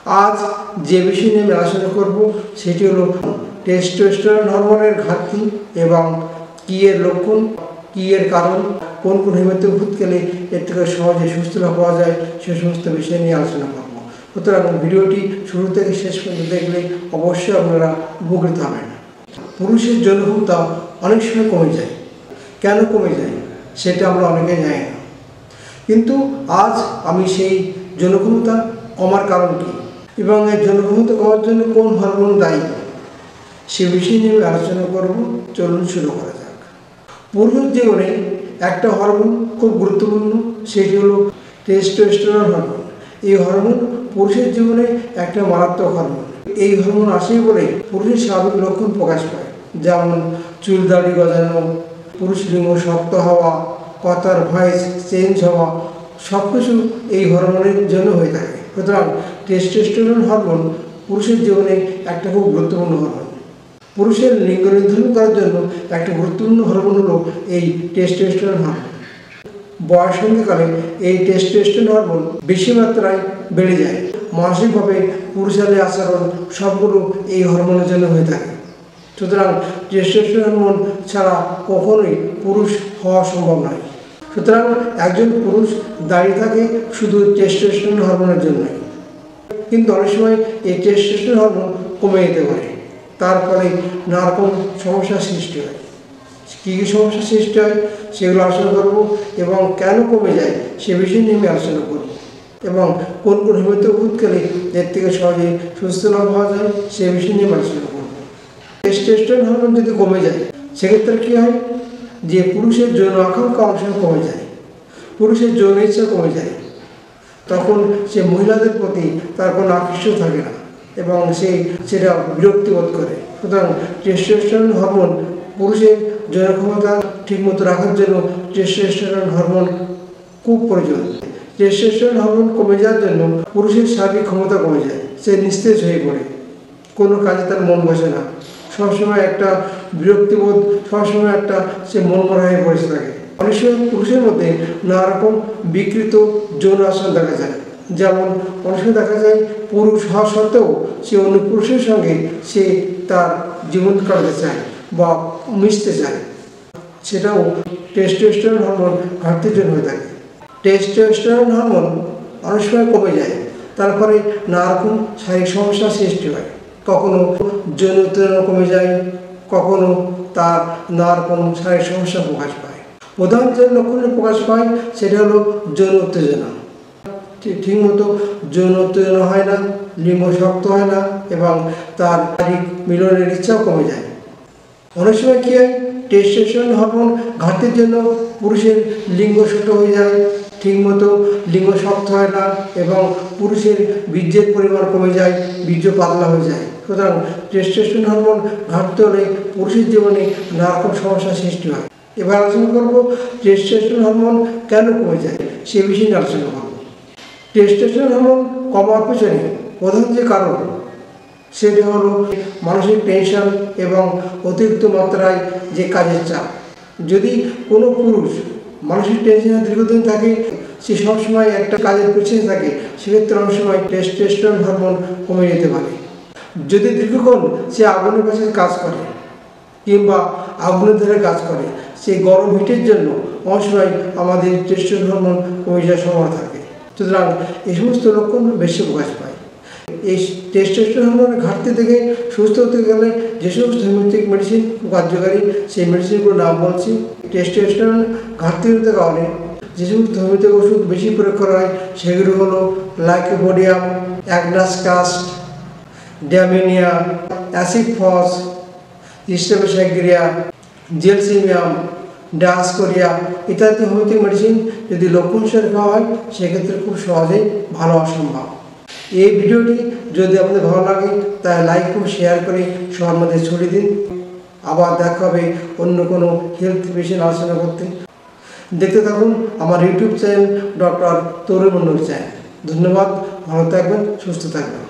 আজ যে বিষয় নিয়ে আমি আলোচনা করব সেটি হলো টেস্টোস্টেরন হরমোনের ঘাটতি এবং কী এর লক্ষণ, কী এর কারণ, কোন কোন হোমিওপ্যাথি ওষুধ খেলে এর থেকে সহজে সুস্থতা পাওয়া যায় সে সমস্ত বিষয় নিয়ে আলোচনা করব। সুতরাং ভিডিওটি শুরু থেকে শেষ পর্যন্ত দেখলে অবশ্যই আপনারা উপকৃত হবেন। পুরুষের যৌনক্ষমতা অনেক সময় কমে যায়। কেন কমে যায় সেটা আমরা অনেকে জানি না, কিন্তু আজ আমি সেই যৌনক্ষমতা কমার কারণ কী এবং এই যৌনক্ষমতা কমার জন্য কোন হরমোন দায়ী সে বিষয় নিয়ে আমি আলোচনা করব। চলুন শুরু করা যাক। পুরুষের জীবনে একটা হরমোন খুব গুরুত্বপূর্ণ, সেটি হলো টেস্টোস্টেরন হরমোন। এই হরমোন পুরুষের জীবনে একটা মারাত্মক হরমোন। এই হরমোন আসেই বলে পুরুষের স্বাভাবিক লক্ষণ প্রকাশ পায়, যেমন চুল দাড়ি গজানো, পুরুষ লিঙ্গ শক্ত হওয়া, কথার ভয়েস চেঞ্জ হওয়া, সব কিছু এই হরমোনের জন্য হয়ে থাকে। সুতরাং টেস্টোস্টেরন হরমোন পুরুষের জীবনে একটা খুব গুরুত্বপূর্ণ হরমোন। পুরুষের লিঙ্গ নির্ধারণ করার জন্য একটা গুরুত্বপূর্ণ হরমোন হলো এই টেস্টোস্টেরন হরমোন। বয়ঃসন্ধিকালে এই টেস্টোস্টেরন হরমোন বেশি মাত্রায় বেড়ে যায়। মানসিকভাবে পুরুষালী আচরণ সবগুলো এই হরমোনের জন্য হয়ে থাকে। সুতরাং টেস্টোস্টেরন হরমোন ছাড়া কখনোই পুরুষ হওয়া সম্ভব নয়। সুতরাং একজন পুরুষ দাঁড়িয়ে থাকে শুধু টেস্টোস্টেরন হরমোনের জন্যই, কিন্তু অনেক সময় এই টেস্টোস্টেরন হরমোন কমে যেতে পারে। তার ফলে নানা রকম সমস্যার সৃষ্টি হয়। কী কী সমস্যার সৃষ্টি হয় সেগুলো আলোচনা করব এবং কেন কমে যায় সে বিষয় নিয়ে আমি আলোচনা করব এবং কোন কোন হোমিওপ্যাথি ওষুধ খেলে এর থেকে সহজে সুস্থ লাভ পাওয়া যায় সে বিষয় নিয়ে আলোচনা করব। টেস্টোস্টেরন হরমোন যদি কমে যায় সেক্ষেত্রে কী হয়, যে পুরুষের যৌন আকাঙ্ক্ষা অংশ কমে যায়, পুরুষের যৌন ইচ্ছা কমে যায়। তখন সে মহিলাদের প্রতি তার কোনো আকর্ষণ থাকে না এবং সেটা বিরক্তিবোধ করে। সুতরাং টেস্টোস্টেরন হরমোন পুরুষের যৌন ক্ষমতা ঠিকমতো রাখার জন্য টেস্টোস্টেরন হরমোন খুব প্রয়োজন। টেস্টোস্টেরন হরমোন কমে যাওয়ার জন্য পুরুষের শারীরিক ক্ষমতা কমে যায়, সে নিস্তেজ হয়ে পড়ে, কোনো কাজে তার মন বসে না, সবসময় একটা বিরক্তিবোধ, সবসময় একটা সে মনমরা হয়ে বসে থাকে। অনেক সময় পুরুষের মধ্যে নানা রকম বিকৃত যৌন আচরণ দেখা যায়, যেমন অনেক সময় দেখা যায় পুরুষ হওয়া সত্ত্বেও সে অন্য পুরুষের সঙ্গে সে তার জীবন কাটাতে চায় বা মিশতে চায়, সেটাও টেস্টোস্টেরন হরমোন ঘাটতির জন্য হয়ে থাকে। টেস্টোস্টেরন হরমোন অনেক সময় কমে যায়, তারপরে নানা রকম শারীরিক সমস্যার সৃষ্টি হয়। কখনো যৌন উত্তেজনা কমে যায়, কখনো তার নানা রকম শারীরিক সমস্যা প্রকাশ পায়। প্রধান যে লক্ষণে প্রকাশ পায় সেটা হলো যৌন উত্তেজনা। ঠিকমতো যৌন উত্তেজনা হয় না, লিঙ্গ শক্ত হয় না এবং তার শারীরিক মিলনের ইচ্ছাও কমে যায়। অনেক সময় কী হয়, টেস্টোস্টেরন হরমোন ঘাটতির জন্য পুরুষের লিঙ্গ ছোট হয়ে যায়, ঠিকমতো লিঙ্গ শক্ত হয় না এবং পুরুষের বীর্যের পরিমাণ কমে যায়, বীর্য পাতলা হয়ে যায়। সুতরাং টেস্টোস্টেরন হরমোন ঘাটতি হলে পুরুষের জীবনে নানা রকম সমস্যার সৃষ্টি হয়। এবার আলোচনা করব টেস্টোস্টেরন হরমোন কেন কমে যায় সে বিষয়ে নিয়ে আলোচনা করব। টেস্টোস্টেরন হরমোন কমার পেছনে প্রধান যে কারণ সেটা হলো মানসিক টেনশন এবং অতিরিক্ত মাত্রায় যে কাজের চাপ। যদি কোনো পুরুষ মানসিক টেনশনে দীর্ঘদিন থাকে, সে সবসময় একটা কাজের পেছনে থাকে, সেক্ষেত্রে অনেক সময় টেস্টোস্টেরন হরমোন কমে যেতে পারে। যদি দীর্ঘক্ষণ সে আগুনের পাশে কাজ করে কিংবা আগুনের ধারে কাজ করে, সেই গরম হিটের জন্য অনেক সময় আমাদের টেস্টোস্টেরন হরমোন কমে যাওয়ার সম্ভাবনা থাকে। সুতরাং এই সমস্ত লক্ষণ বেশি প্রকাশ পায়। এই টেস্টোস্টেরন হরমোনের ঘাটতি থেকে সুস্থ হতে গেলে যে সমস্ত হোমিওপ্যাথিক মেডিসিন কার্যকারী সেই মেডিসিনগুলোর নাম বলছি। টেস্টোস্টেরন ঘাটতি হতে কারণে যে সমস্ত হোমিওপ্যাথিক ওষুধ বেশি প্রয়োগ করা হয় সেগুলো হলো লাইকোপোডিয়াম, অ্যাগনাসকাস্ট, ড্যামিনিয়া, অ্যাসিডফস, স্টেফোসাইগ্রিয়া, জেলসিমিয়াম, ডায়াস্কোরিয়া ইত্যাদি হোমিওপ্যাথিক মেডিসিন যদি লক্ষণ হিসেবে খাওয়া হয় সেক্ষেত্রে খুব সহজেই ভালো হওয়া সম্ভব। এই ভিডিওটি যদি আপনাদের ভালো লাগে তাহলে লাইক ও শেয়ার করে সবার মধ্যে ছড়িয়ে দিন। আবার দেখা হবে অন্য কোনো হেলথ বিষয়ে আলোচনা করতে। দেখতে থাকুন আমার ইউটিউব চ্যানেল ডক্টর তরুণ মণ্ডল চ্যানেল। ধন্যবাদ, ভালো থাকবেন, সুস্থ থাকবেন।